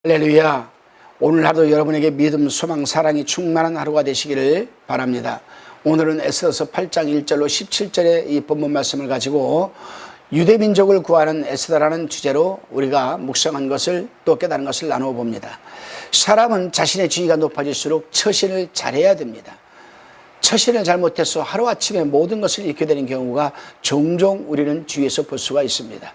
할렐루야. 오늘 하루 여러분에게 믿음, 소망, 사랑이 충만한 하루가 되시기를 바랍니다. 오늘은 에스더서 8장 1절로 17절의 이 본문 말씀을 가지고 유대민족을 구하는 에스더라는 주제로 우리가 묵상한 것을 또 깨달은 것을 나누어 봅니다. 사람은 자신의 지위가 높아질수록 처신을 잘해야 됩니다. 처신을 잘못해서 하루아침에 모든 것을 잃게 되는 경우가 종종 우리는 주위에서 볼 수가 있습니다.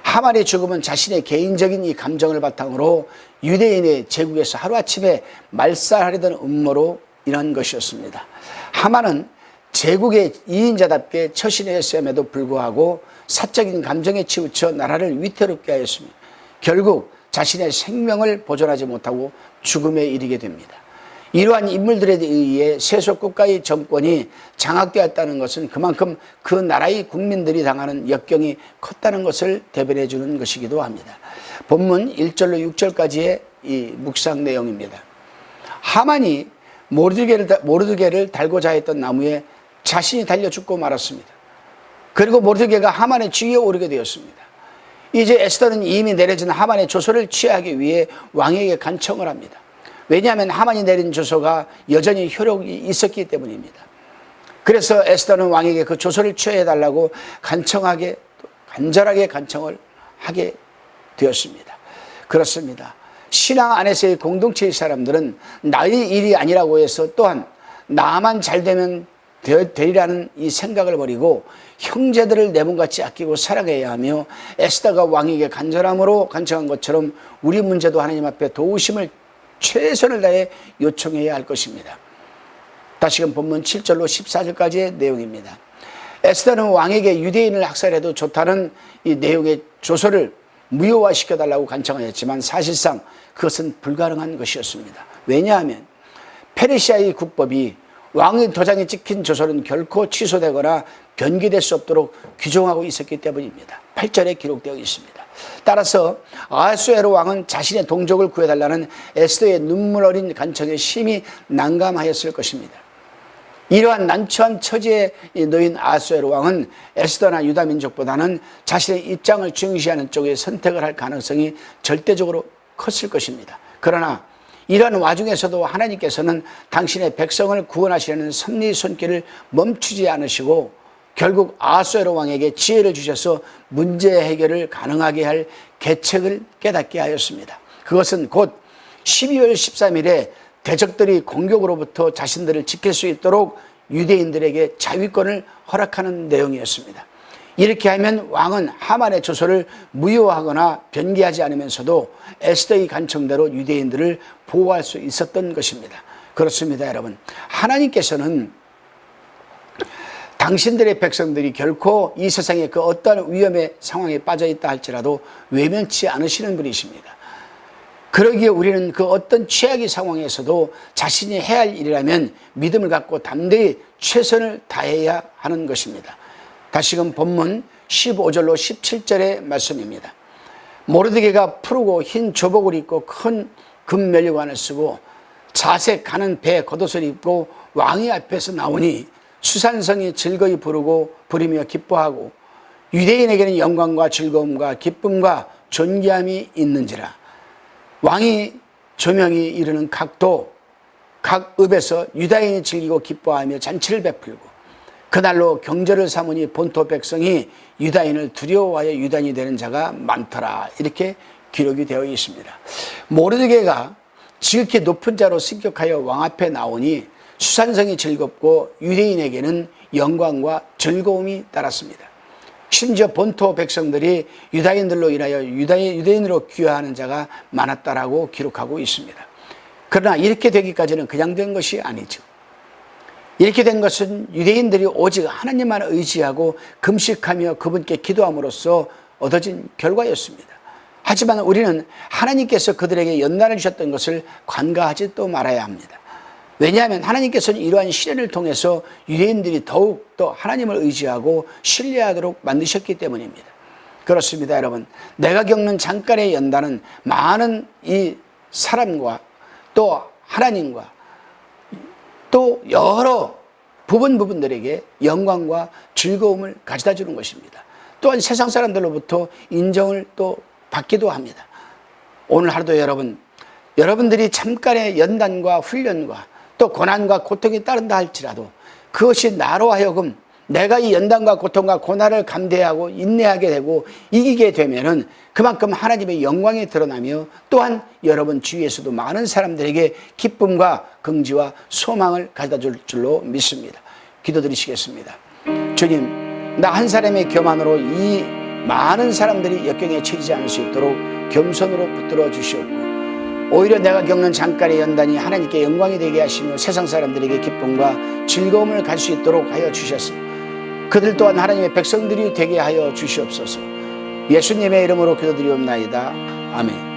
하만의 죽음은 자신의 개인적인 이 감정을 바탕으로 유대인의 제국에서 하루아침에 말살하려던 음모로 인한 것이었습니다. 하만은 제국의 2인자답게 처신했음에도 불구하고 사적인 감정에 치우쳐 나라를 위태롭게 하였습니다. 결국 자신의 생명을 보존하지 못하고 죽음에 이르게 됩니다. 이러한 인물들에 의해 세속 국가의 정권이 장악되었다는 것은 그만큼 그 나라의 국민들이 당하는 역경이 컸다는 것을 대변해 주는 것이기도 합니다. 본문 1절로 6절까지의 이 묵상 내용입니다. 하만이 모르드게를 달고자 했던 나무에 자신이 달려 죽고 말았습니다. 그리고 모르드게가 하만의 지위에 오르게 되었습니다. 이제 에스더는 이미 내려진 하만의 조서를 취하기 위해 왕에게 간청을 합니다. 왜냐하면 하만이 내린 조서가 여전히 효력이 있었기 때문입니다. 그래서 에스더는 왕에게 그 조서를 취해달라고 간절하게 간청을 하게 되었습니다. 그렇습니다. 신앙 안에서의 공동체의 사람들은 나의 일이 아니라고 해서 또한 나만 잘 되면 되리라는 이 생각을 버리고 형제들을 내 몸같이 아끼고 사랑해야 하며 에스더가 왕에게 간절함으로 간청한 것처럼 우리 문제도 하나님 앞에 도우심을 최선을 다해 요청해야 할 것입니다. 다시금 본문 7절로 14절까지의 내용입니다. 에스더는 왕에게 유대인을 학살해도 좋다는 이 내용의 조서를 무효화시켜달라고 간청하였지만 사실상 그것은 불가능한 것이었습니다. 왜냐하면 페르시아의 국법이 왕의 도장이 찍힌 조서는 결코 취소되거나 변기될 수 없도록 규정하고 있었기 때문입니다. 8절에 기록되어 있습니다. 따라서 아하수에로 왕은 자신의 동족을 구해달라는 에스더의 눈물 어린 간청에 심히 난감하였을 것입니다. 이러한 난처한 처지에 놓인 아하수에로 왕은 에스더나 유다 민족보다는 자신의 입장을 중시하는 쪽에 선택을 할 가능성이 절대적으로 컸을 것입니다. 그러나 이러한 와중에서도 하나님께서는 당신의 백성을 구원하시려는 섭리의 손길을 멈추지 않으시고 결국 아하수에로 왕에게 지혜를 주셔서 문제 해결을 가능하게 할 계책을 깨닫게 하였습니다. 그것은 곧 12월 13일에 대적들이 공격으로부터 자신들을 지킬 수 있도록 유대인들에게 자위권을 허락하는 내용이었습니다. 이렇게 하면 왕은 하만의 조서를 무효하거나 변기하지 않으면서도 에스더의 간청대로 유대인들을 보호할 수 있었던 것입니다. 그렇습니다, 여러분. 하나님께서는 당신들의 백성들이 결코 이 세상에 그 어떠한 위험의 상황에 빠져 있다 할지라도 외면치 않으시는 분이십니다. 그러기에 우리는 그 어떤 최악의 상황에서도 자신이 해야 할 일이라면 믿음을 갖고 담대히 최선을 다해야 하는 것입니다. 다시금 본문 15절로 17절의 말씀입니다. 모르드게가 푸르고 흰 조복을 입고 큰 금면류관을 쓰고 자색 가는 배 겉옷을 입고 왕의 앞에서 나오니 수산성이 즐거이 부르며 기뻐하고 유대인에게는 영광과 즐거움과 기쁨과 존귀함이 있는지라. 왕이 조명이 이르는 각 읍에서 유다인이 즐기고 기뻐하며 잔치를 베풀고 그날로 경절을 삼으니 본토 백성이 유다인을 두려워하여 유단이 되는 자가 많더라. 이렇게 기록이 되어 있습니다. 모르드게가 지극히 높은 자로 승격하여 왕 앞에 나오니 수산성이 즐겁고 유대인에게는 영광과 즐거움이 따랐습니다. 심지어 본토 백성들이 유다인들로 인하여 유대인으로 귀화하는 자가 많았다라고 기록하고 있습니다. 그러나 이렇게 되기까지는 그냥 된 것이 아니죠. 이렇게 된 것은 유대인들이 오직 하나님만 의지하고 금식하며 그분께 기도함으로써 얻어진 결과였습니다. 하지만 우리는 하나님께서 그들에게 연단을 주셨던 것을 간과하지 또 말아야 합니다. 왜냐하면 하나님께서는 이러한 시련을 통해서 유대인들이 더욱 더 하나님을 의지하고 신뢰하도록 만드셨기 때문입니다. 그렇습니다, 여러분. 내가 겪는 잠깐의 연단은 많은 이 사람과 또 하나님과 또 여러 부분들에게 영광과 즐거움을 가져다 주는 것입니다. 또한 세상 사람들로부터 인정을 또 받기도 합니다. 오늘 하루도 여러분 여러분들이 잠깐의 연단과 훈련과 또 고난과 고통이 따른다 할지라도 그것이 나로 하여금 내가 이 연단과 고통과 고난을 감대하고 인내하게 되고 이기게 되면은 그만큼 하나님의 영광이 드러나며 또한 여러분 주위에서도 많은 사람들에게 기쁨과 긍지와 소망을 가져다 줄 줄로 믿습니다. 기도드리시겠습니다. 주님, 나 한 사람의 교만으로 이 많은 사람들이 역경에 처지지 않을 수 있도록 겸손으로 붙들어 주시옵고 오히려 내가 겪는 잠깐의 연단이 하나님께 영광이 되게 하시며 세상 사람들에게 기쁨과 즐거움을 갈 수 있도록 하여 주셨소. 그들 또한 하나님의 백성들이 되게 하여 주시옵소서. 예수님의 이름으로 기도드리옵나이다. 아멘.